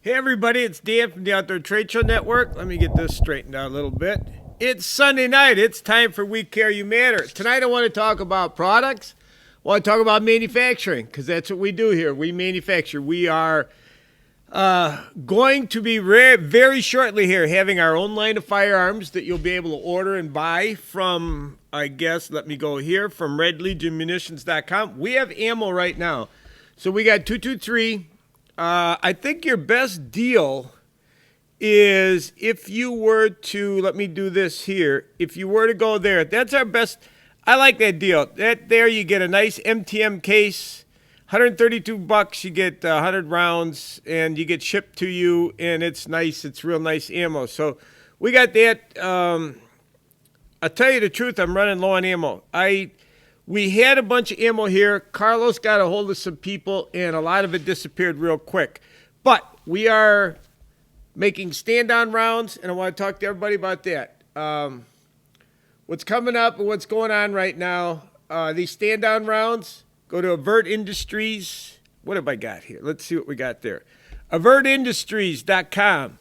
Hey everybody, it's Dan from the Outdoor Trade Show Network. Let me get this straightened out a little bit. It's Sunday night. It's time for We Care You Matter. Tonight I want to talk about products. I want to talk about manufacturing because that's what we do here. We manufacture. We are going to be very shortly here having our own line of firearms that you'll be able to order and buy from, let me go here, from RedLegionMunitions.com. We have ammo right now. So we got 223. I think your best deal is if you were to, let me do this here. If you were to go there, that's our best. I like that deal. That there you get a nice MTM case, $132. You get 100 rounds, and you get shipped to you, and it's nice. It's real nice ammo. So we got that. I'll tell you the truth. I'm running low on ammo. We had a bunch of ammo here. Carlos got a hold of some people, and a lot of it disappeared real quick. But we are making stand-on rounds, and I want to talk to everybody about that. What's coming up and what's going on right now, these stand-on rounds, go to Avert Industries. What have I got here? Let's see what we got there. AvertIndustries.com.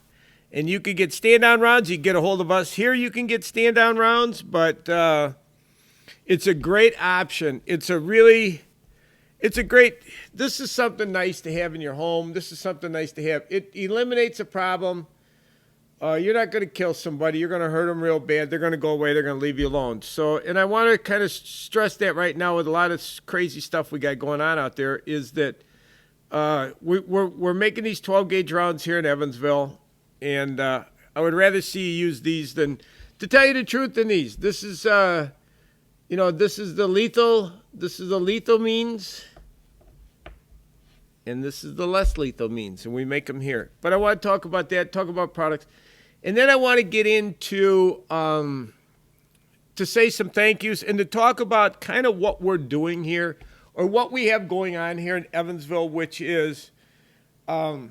And you can get stand-on rounds. You can get a hold of us. Here you can get stand-on rounds, but it's a great option. This is something nice to have in your home. This is something nice to have. It eliminates a problem. You're not going to kill somebody. You're going to hurt them real bad. They're going to go away. They're going to leave you alone. So, and I want to kind of stress that right now with a lot of crazy stuff we got going on out there is that we're making these 12-gauge rounds here in Evansville, and I would rather see you use these than, to tell you the truth, than these. This is this is the lethal means, and this is the less lethal means, and we make them here. But I want to talk about that, talk about products, and then I want to get into to say some thank yous and to talk about kind of what we're doing here or what we have going on here in Evansville, which is I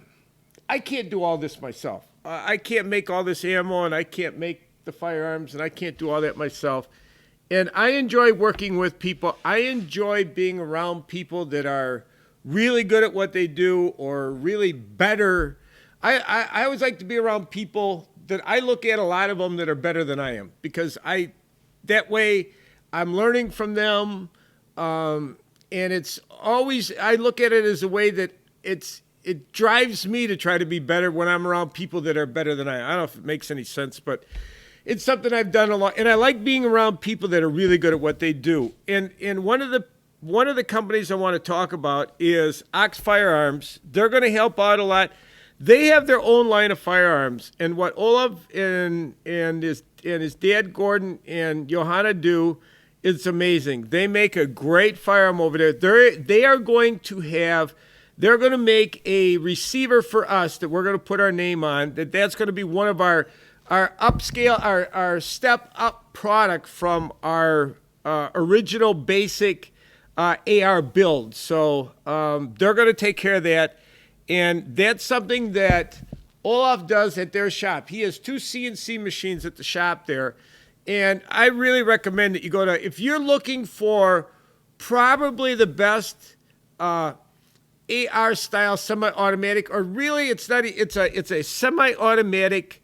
can't do all this myself. I can't make all this ammo, and I can't make the firearms, and I can't do all that myself. And I enjoy working with people. I enjoy being around people that are really good at what they do or really better. I always like to be around people that I look at, a lot of them that are better than I am, because that way I'm learning from them. And it's always, I look at it as a way that it drives me to try to be better when I'm around people that are better than I am. I don't know if it makes any sense, but it's something I've done a lot, and I like being around people that are really good at what they do. And one of the companies I want to talk about is Ox Firearms. They're going to help out a lot. They have their own line of firearms, and what Olaf and his dad Gordon and Johanna do is amazing. They make a great firearm over there. They're going to make a receiver for us that we're going to put our name on. That's going to be one of our upscale, our step up product from our original basic AR build. So they're going to take care of that. And that's something that Olaf does at their shop. He has 2 CNC machines at the shop there. And I really recommend that you go to, if you're looking for probably the best AR style semi-automatic, or really it's a semi-automatic,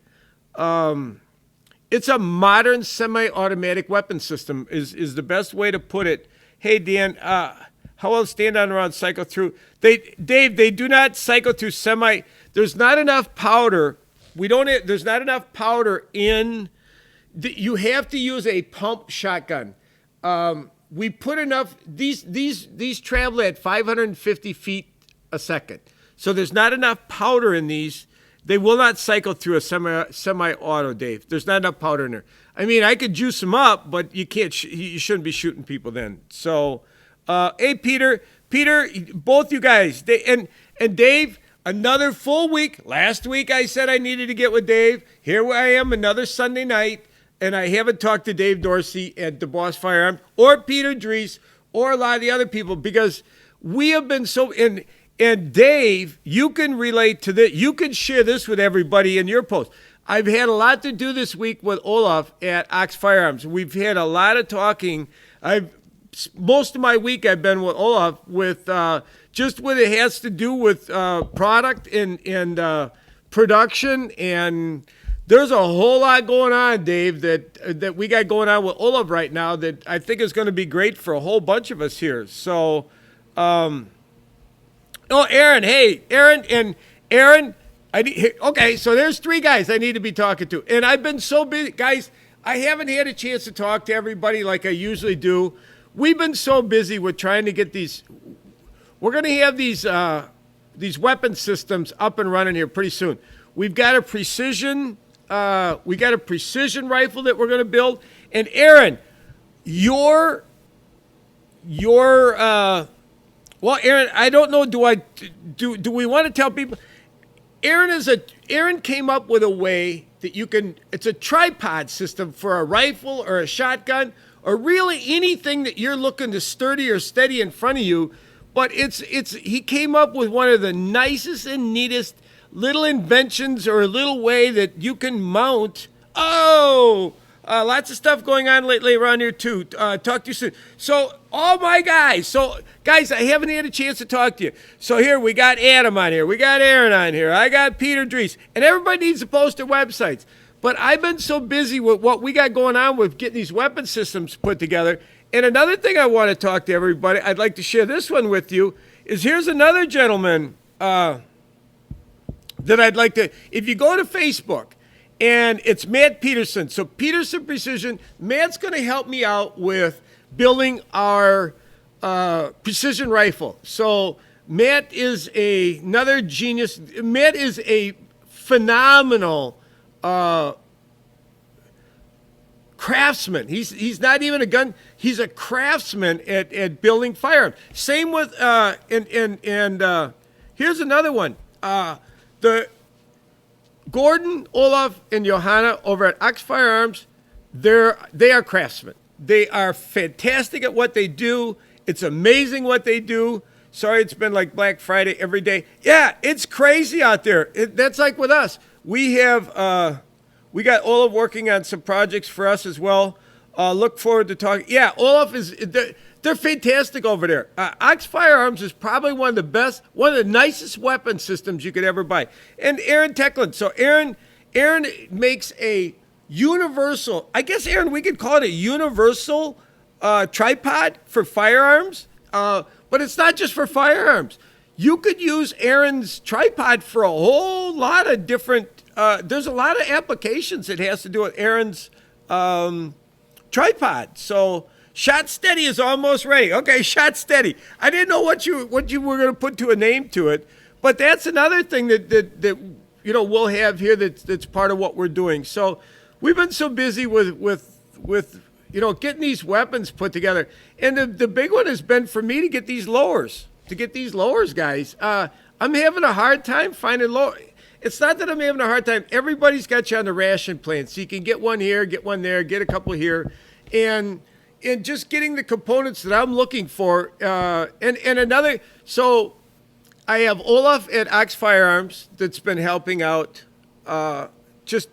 it's a modern semi-automatic weapon system is the best way to put it. Hey, Dan, how else stand-on around cycle through? Dave, they do not cycle through semi. There's not enough powder. There's not enough powder in. You have to use a pump shotgun. We put enough. These travel at 550 feet a second. So there's not enough powder in these. They will not cycle through a semi-auto, Dave. There's not enough powder in there. I mean, I could juice them up, but you can't. You shouldn't be shooting people then. So, hey, Peter, both you guys, and Dave, another full week. Last week I said I needed to get with Dave. Here I am, another Sunday night, and I haven't talked to Dave Dorsey at the Boss Firearms or Peter Dries or a lot of the other people, because we have been so in. And Dave, you can relate to this. You can share this with everybody in your post. I've had a lot to do this week with Olaf at Ox Firearms. We've had a lot of talking. Most of my week I've been with Olaf with just what it has to do with product and production, and there's a whole lot going on, Dave, that we got going on with Olaf right now that I think is going to be great for a whole bunch of us here. So, oh, Aaron, hey, Aaron, okay, so there's three guys I need to be talking to, and I've been so busy, guys. I haven't had a chance to talk to everybody like I usually do. We've been so busy with trying to get these. We're going to have these weapon systems up and running here pretty soon. We've got a precision rifle that we're going to build. And Aaron, Aaron, I don't know. Do we want to tell people? Aaron came up with a way that you can. It's a tripod system for a rifle or a shotgun or really anything that you're looking to sturdy or steady in front of you. But he came up with one of the nicest and neatest little inventions or a little way that you can mount. Lots of stuff going on lately around here too. Talk to you soon. So, all my guys. So, guys, I haven't had a chance to talk to you. So here we got Adam on here. We got Aaron on here. I got Peter Dries. And everybody needs to post their websites. But I've been so busy with what we got going on with getting these weapon systems put together. And another thing I want to talk to everybody, I'd like to share this one with you, is here's another gentleman that I'd like to, if you go to Facebook, and it's Matt Peterson. So Peterson Precision, Matt's going to help me out with building our precision rifle. So Matt is another genius. Matt is a phenomenal craftsman. He's not even a gun. He's a craftsman at building firearms. Same with here's another one. The Gordon, Olaf, and Johanna over at Ox Firearms, they are craftsmen. They are fantastic at what they do. It's amazing what they do. Sorry, it's been like Black Friday every day. Yeah, it's crazy out there. That's like with us. We have we got Olaf working on some projects for us as well. Look forward to talking. Yeah, Olaf they're fantastic over there. Ox Firearms is probably one of the best, one of the nicest weapon systems you could ever buy. And Aaron Techland. So Aaron makes a universal, I guess, Aaron, we could call it a universal tripod for firearms. But it's not just for firearms. You could use Aaron's tripod for a whole lot of different, there's a lot of applications that has to do with Aaron's tripod. So Shot Steady is almost ready. Okay, Shot Steady. I didn't know what you were going to put to a name to it, but that's another thing that we'll have here that's part of what we're doing. So we've been so busy with getting these weapons put together, and the big one has been for me to get these lowers, guys. I'm having a hard time finding lower. It's not that I'm having a hard time. Everybody's got you on the ration plan, so you can get one here, get one there, get a couple here, and just getting the components that I'm looking for. And another, so I have Olaf at Ox Firearms that's been helping out. They're just,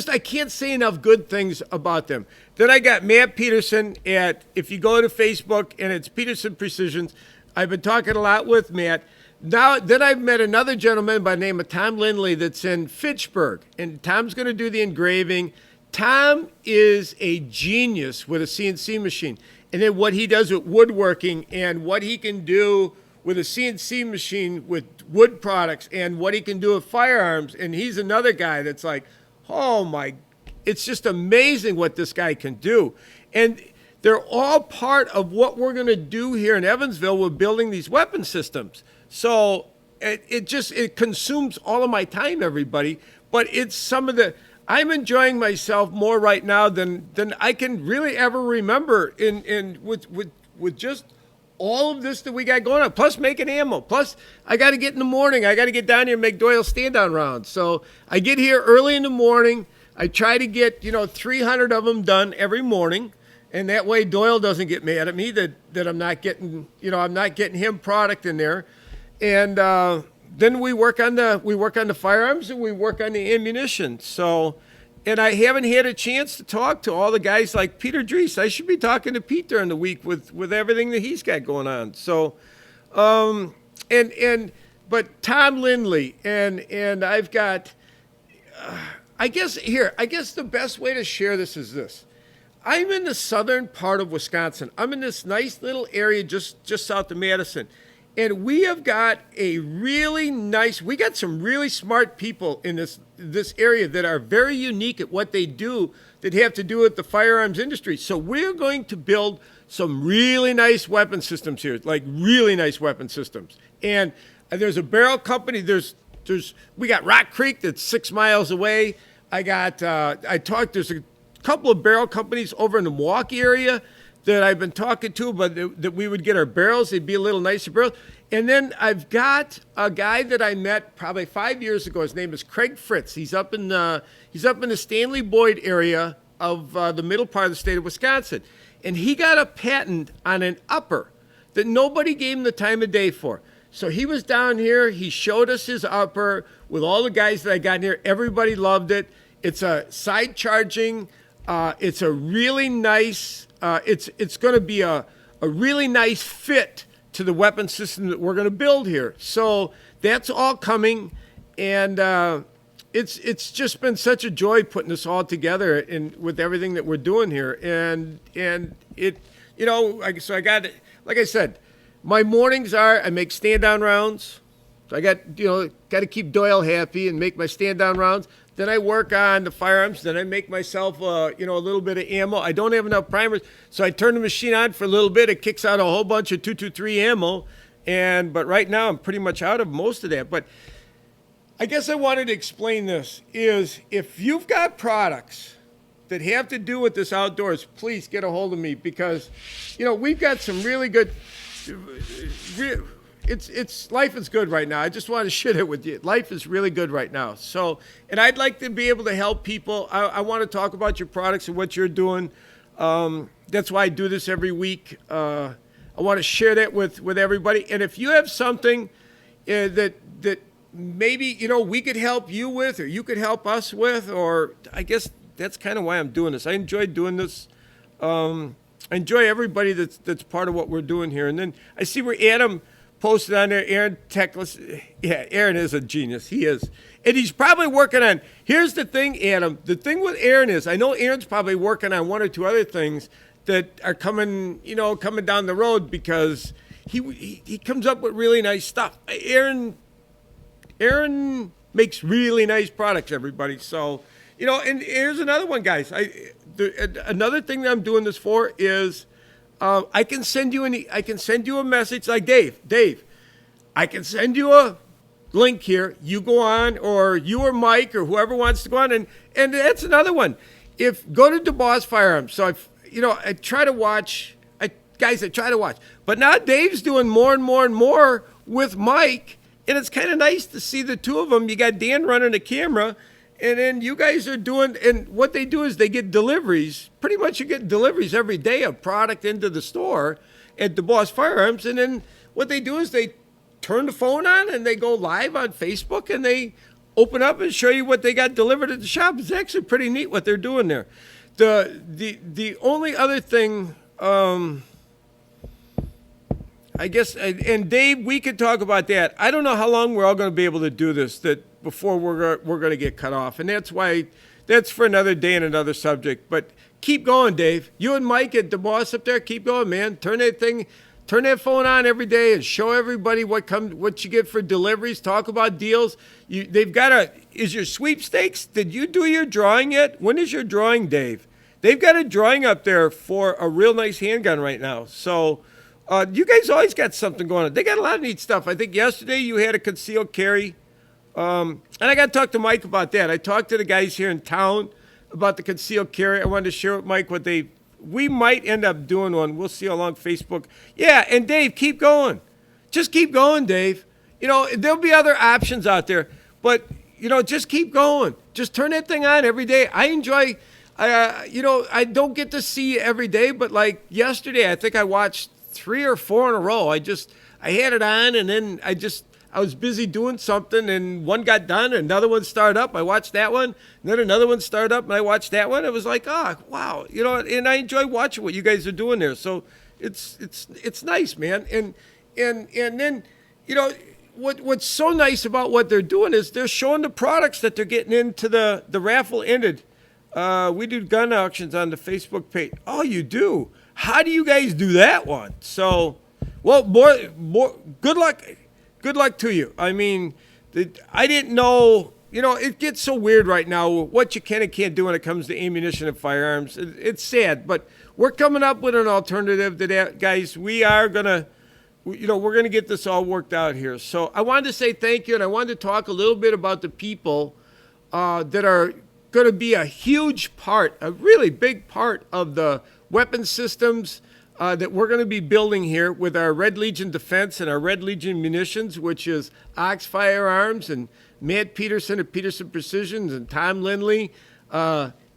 I can't say enough good things about them. Then I got Matt Peterson if you go to Facebook and it's Peterson Precisions, I've been talking a lot with Matt. Then I've met another gentleman by the name of Tom Lindley that's in Fitchburg, and Tom's going to do the engraving. Tom is a genius with a CNC machine. And then what he does with woodworking and what he can do with a CNC machine with wood products and what he can do with firearms. And he's another guy that's like, it's just amazing what this guy can do. And they're all part of what we're going to do here in Evansville with building these weapon systems. So it consumes all of my time, everybody. But it's I'm enjoying myself more right now than I can really ever remember with just all of this that we got going on, plus making ammo. Plus, I got to get in the morning. I got to get down here and make Doyle stand-down rounds. So I get here early in the morning. I try to get 300 of them done every morning, and that way Doyle doesn't get mad at me that I'm not getting him product in there. And then we work on the firearms and we work on the ammunition. So, and I haven't had a chance to talk to all the guys like Peter Dries. I should be talking to Pete during the week with everything that he's got going on. So, and but Tom Lindley, and I've got. I guess the best way to share this is this. I'm in the southern part of Wisconsin. I'm in this nice little area just south of Madison. And we have got we got some really smart people in this area that are very unique at what they do that have to do with the firearms industry. So we're going to build some really nice weapon systems here, like really nice weapon systems. And there's a barrel company. We got Rock Creek that's 6 miles away. There's a couple of barrel companies over in the Milwaukee area that I've been talking to, but that we would get our barrels. They'd be a little nicer barrels. And then I've got a guy that I met probably 5 years ago. His name is Craig Fritz. He's up in the Stanley Boyd area of the middle part of the state of Wisconsin. And he got a patent on an upper that nobody gave him the time of day for. So he was down here. He showed us his upper with all the guys that I got in here. Everybody loved it. It's a side charging. It's a really nice. It's going to be a really nice fit to the weapon system that we're going to build here. So that's all coming, and it's just been such a joy putting this all together and with everything that we're doing here. And it, so I got it. Like I said, my mornings are I make stand down rounds. So I got to keep Doyle happy and make my stand down rounds. Then I work on the firearms. Then I make myself, a little bit of ammo. I don't have enough primers, so I turn the machine on for a little bit. It kicks out a whole bunch of 223 ammo, but right now I'm pretty much out of most of that. But I guess I wanted to explain this: is if you've got products that have to do with this outdoors, please get a hold of me because, we've got some really good. It's life is good right now. I just want to share it with you. Life is really good right now. So, and I'd like to be able to help people. I want to talk about your products and what you're doing. That's why I do this every week. I want to share that with everybody. And if you have something that maybe we could help you with, or you could help us with, or I guess that's kind of why I'm doing this. I enjoy doing this. I enjoy everybody that's part of what we're doing here. And then I see where Adam posted on there, Aaron Techless. Yeah, Aaron is a genius. He is. And he's probably working on, here's the thing, Adam. The thing with Aaron is, I know Aaron's probably working on one or two other things that are coming down the road because he comes up with really nice stuff. Aaron makes really nice products, everybody. So, and here's another one, guys. Another thing that I'm doing this for is, I can send you a message like Dave, I can send you a link here. You go on, or you or Mike or whoever wants to go on, and that's another one. Go to DuBois Firearms. So I try to watch. I try to watch. But now Dave's doing more and more and more with Mike, and it's kind of nice to see the two of them. You got Dan running the camera. And then you guys are doing, and what they do is they get deliveries. Pretty much you get deliveries every day of product into the store at DuBois Firearms. And then what they do is they turn the phone on and they go live on Facebook and they open up and show you what they got delivered at the shop. It's actually pretty neat what they're doing there. The only other thing, I guess, and Dave, we could talk about that. I don't know how long we're all going to be able to do this before we're going to get cut off. And that's for another day and another subject. But keep going, Dave. You and Mike at DuBois up there, keep going, man. Turn that phone on every day and show everybody what you get for deliveries. Talk about deals. Is your sweepstakes? Did you do your drawing yet? When is your drawing, Dave? They've got a drawing up there for a real nice handgun right now. So you guys always got something going on. They got a lot of neat stuff. I think yesterday you had a concealed carry. And I got to talk to Mike about that. I talked to the guys here in town about the concealed carry. I wanted to share with Mike we might end up doing one. We'll see how long Facebook. Yeah, and Dave, keep going. Just keep going, Dave. There'll be other options out there, but, just keep going. Just turn that thing on every day. I enjoy, I don't get to see you every day, but like yesterday, I think I watched 3 or 4 in a row. I had it on and then I was busy doing something, and one got done, and another one started up. I watched that one, and then another one started up, and I watched that one. It was like, oh, wow, and I enjoy watching what you guys are doing there. So it's nice, man. And then, what's so nice about what they're doing is they're showing the products that they're getting into the raffle ended. We do gun auctions on the Facebook page. Oh, you do? How do you guys do that one? So, well, more. Good luck. Good luck to you. I mean, I didn't know. You know, it gets so weird right now what you can and can't do when it comes to ammunition and firearms. It's sad, but we're coming up with an alternative to that, guys. We are gonna. We're going to get this all worked out here. So I wanted to say thank you, and I wanted to talk a little bit about the people that are going to be a huge part, a really big part of the weapon systems that we're going to be building here with our Red Legion Defense and our Red Legion Munitions, which is Ox Firearms and Matt Peterson at Peterson Precisions and Tom Lindley.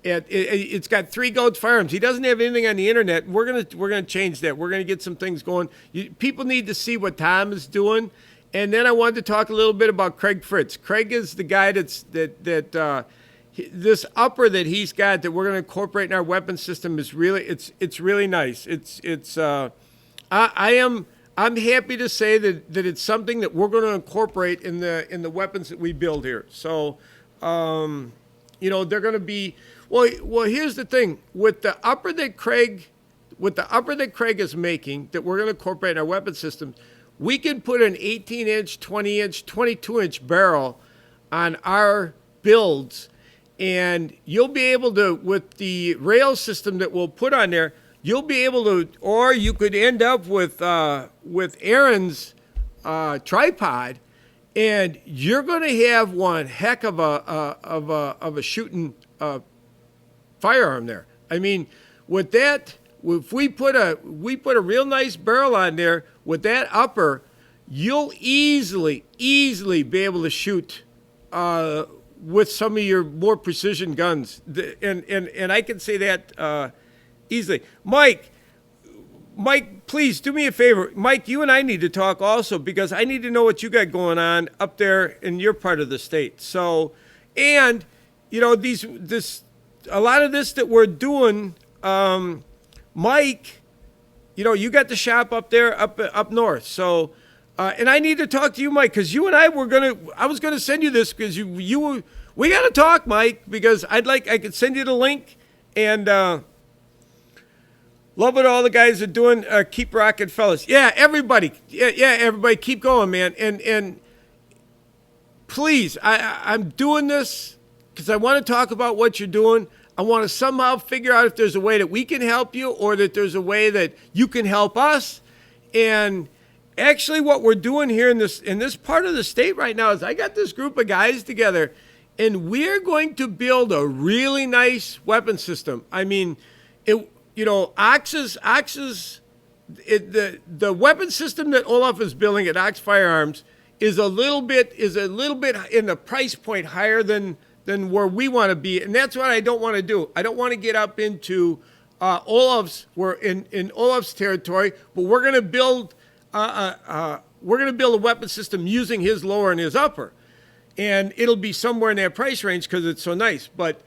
It's got 3 Gold Firearms. He doesn't have anything on the internet. We're gonna change that. We're gonna get some things going. People need to see what Tom is doing. And then I wanted to talk a little bit about Craig Fritz. Craig is the guy this upper that he's got that we're gonna incorporate in our weapon system is really it's really nice. I'm happy to say that it's something that we're going to incorporate in the weapons that we build here. So they're going to be. Well, here's the thing with the upper that Craig is making that we're going to incorporate in our weapon systems, we can put an 18-inch, 20-inch, 22-inch barrel on our builds, and you'll be able to, with the rail system that we'll put on there, you'll be able to, or you could end up with Aaron's tripod, and you're going to have one heck of a shooting firearm there. I mean, with that, if we put a real nice barrel on there with that upper, you'll easily be able to shoot with some of your more precision guns. And I can say that easily. Mike, please do me a favor. Mike, you and I need to talk also because I need to know what you got going on up there in your part of the state. So, and a lot of this that we're doing, Mike, you got the shop up there, up north. So, and I need to talk to you, Mike, because you and I I was gonna send you this because we got to talk, Mike, because I could send you the link and love what all the guys are doing. Keep rocking, fellas. Yeah, everybody. Yeah, everybody, keep going, man. And please, I'm doing this because I want to talk about what you're doing. I want to somehow figure out if there's a way that we can help you or that there's a way that you can help us. And actually what we're doing here in this part of the state right now is I got this group of guys together, and we're going to build a really nice weapon system. I mean, Ox's the weapon system that Olaf is building at Ox Firearms is a little bit in the price point higher than where we want to be, and that's what I don't want to do. I don't want to get up into we're in Olaf's territory, but we're going to build a weapon system using his lower and his upper, and it'll be somewhere in that price range because it's so nice. But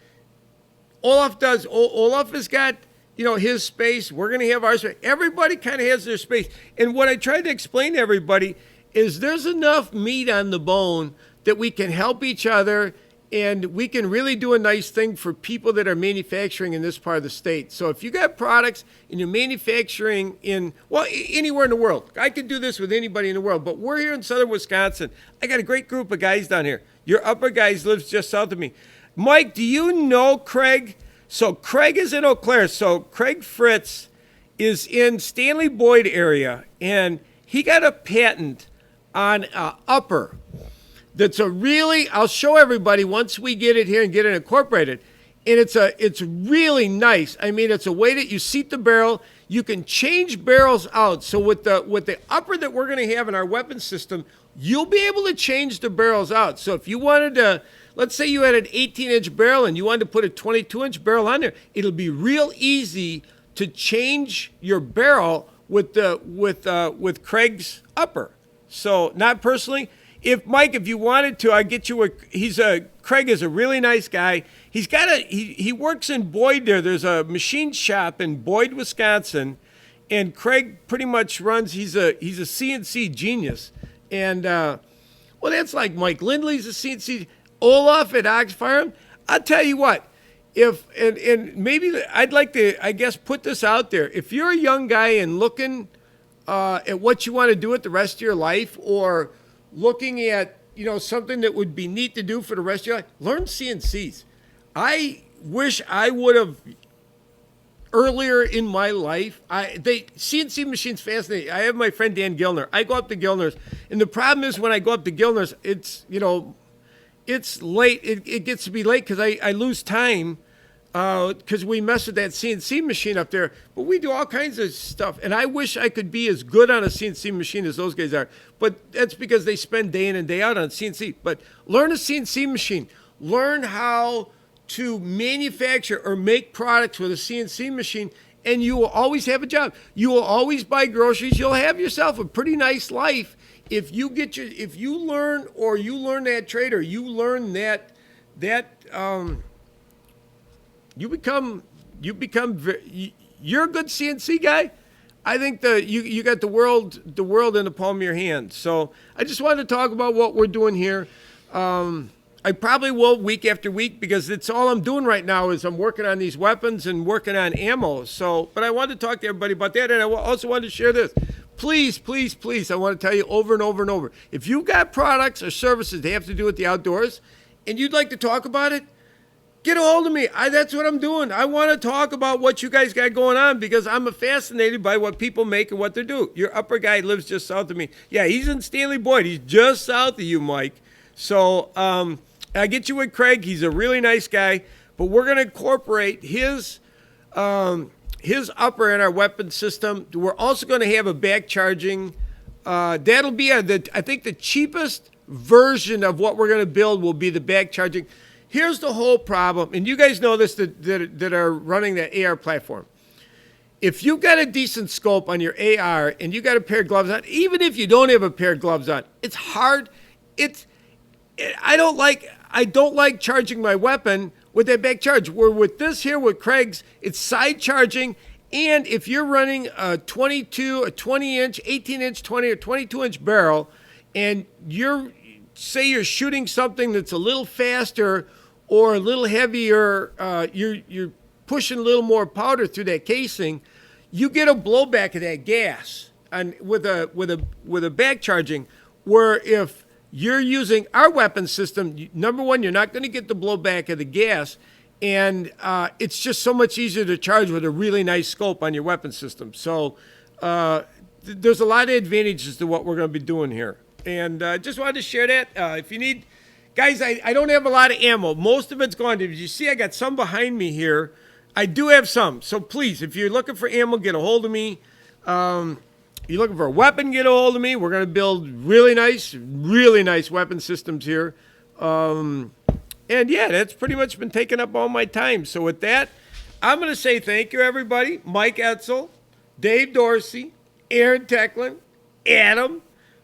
Olaf has got his space. We're going to have our space. Everybody kind of has their space, and what I tried to explain to everybody is there's enough meat on the bone that we can help each other. And we can really do a nice thing for people that are manufacturing in this part of the state. So if you got products and you're manufacturing anywhere in the world, I could do this with anybody in the world, but we're here in southern Wisconsin. I got a great group of guys down here. Your upper guys lives just south of me. Mike, do you know Craig? So Craig is in Eau Claire. So Craig Fritz is in Stanley Boyd area, and he got a patent on upper. I'll show everybody once we get it here and get it incorporated. And it's really nice. I mean, it's a way that you seat the barrel. You can change barrels out. So with the upper that we're going to have in our weapon system, you'll be able to change the barrels out. So if you wanted to, let's say you had an 18-inch barrel and you wanted to put a 22-inch barrel on there, it'll be real easy to change your barrel with Craig's upper. So not personally. If you wanted to, I get you Craig is a really nice guy. He works in Boyd there. There's a machine shop in Boyd, Wisconsin, and Craig pretty much runs. He's a CNC genius, and Well, that's like Mike Lindley's a CNC, Olaf at Ox Farm. I'll tell you what, if and maybe I'd like to, I guess, put this out there. If you're a young guy and looking at what you want to do with the rest of your life, or looking at something that would be neat to do for the rest of your life, learn CNCs. I wish I would have earlier in my life. CNC machines fascinate. I have my friend Dan Gilner. I go up to Gilner's, and the problem is when I go up to Gilner's, it's late. It gets to be late because I lose time because we mess with that CNC machine up there. But we do all kinds of stuff, and I wish I could be as good on a CNC machine as those guys are. But that's because they spend day in and day out on CNC. But learn a CNC machine. Learn how to manufacture or make products with a CNC machine, and you will always have a job. You will always buy groceries. You'll have yourself a pretty nice life if you learn that trade, or you learn you become you're a good CNC guy. I think you got the world in the palm of your hand. So I just wanted to talk about what we're doing here. I probably will week after week, because it's all I'm doing right now is I'm working on these weapons and working on ammo. So, but I wanted to talk to everybody about that, and I also wanted to share this. Please, please, please, I want to tell you over and over and over. If you've got products or services that have to do with the outdoors, and you'd like to talk about it, get a hold of me. That's what I'm doing. I want to talk about what you guys got going on, because I'm fascinated by what people make and what they do. Your upper guy lives just south of me. Yeah, he's in Stanley Boyd. He's just south of you, Mike. So I get you with Craig. He's a really nice guy. But we're going to incorporate his upper in our weapon system. We're also going to have a back charging. That'll be I think the cheapest version of what we're going to build will be the back charging. Here's the whole problem, and you guys know this that are running the AR platform. If you've got a decent scope on your AR and you got a pair of gloves on, even if you don't have a pair of gloves on, it's hard. I don't like charging my weapon with that back charge. Where with this here, with Craig's, it's side charging. And if you're running a 20-inch, 18-inch, 20 or 22-inch barrel, and you're shooting something that's a little faster or a little heavier, you're pushing a little more powder through that casing, you get a blowback of that gas. And with a back charging, where if you're using our weapon system, number one, you're not going to get the blowback of the gas, and it's just so much easier to charge with a really nice scope on your weapon system. So there's a lot of advantages to what we're going to be doing here. And just wanted to share that. If you need, guys, I don't have a lot of ammo. Most of it's gone. As you see, I got some behind me here. I do have some. So please, if you're looking for ammo, get a hold of me. You're looking for a weapon, get a hold of me. We're going to build really nice weapon systems here. And yeah, that's pretty much been taking up all my time. So with that, I'm going to say thank you, everybody. Mike Etzel, Dave Dorsey, Aaron Tecklin, Adam,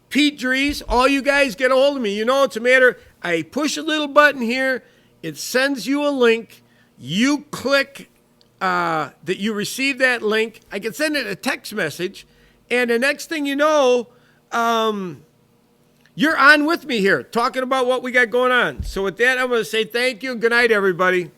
Pete Dries, all you guys get a hold of me. You know, it's a matter, I push a little button here. It sends you a link. You click that you receive that link. I can send it a text message. And the next thing you know, you're on with me here, talking about what we got going on. So with that, I'm going to say thank you and good night, everybody.